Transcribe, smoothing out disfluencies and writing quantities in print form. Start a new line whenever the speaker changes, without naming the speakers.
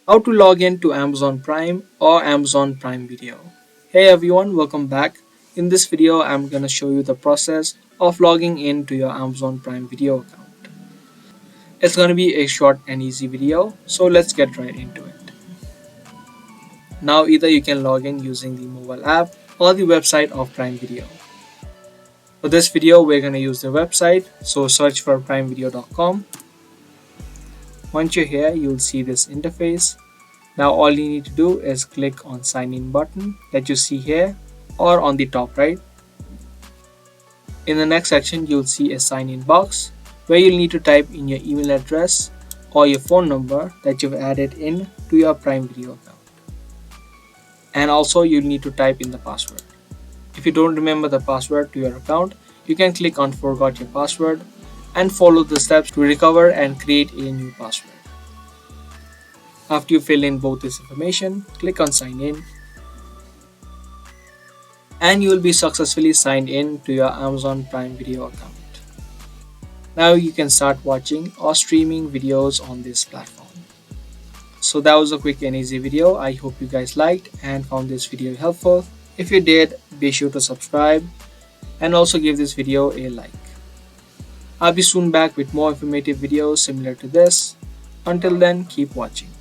How to log in to Amazon Prime or Amazon Prime Video. Hey everyone, welcome back. In this video, I'm gonna show you the process of logging in to your Amazon Prime Video account. It's gonna be a short and easy video, so let's get right into it. Now either you can log in using the mobile app or the website of Prime Video. For this video, we're gonna use the website, so search for primevideo.com. Once you're here, you'll see this interface. Now all you need to do is click on sign in button that you see here or on the top right. In the next section, you'll see a sign in box where you'll need to type in your email address or your phone number that you've added in to your Prime Video account. And also you'll need to type in the password. If you don't remember the password to your account, you can click on forgot your password and follow the steps to recover and create a new password. After you fill in both this information, click on sign in and you will be successfully signed in to your Amazon Prime Video account. Now you can start watching or streaming videos on this platform. So that was a quick and easy video. I hope you guys liked and found this video helpful. If you did, be sure to subscribe and also give this video a like. I'll be soon back with more informative videos similar to this. Until then, keep watching.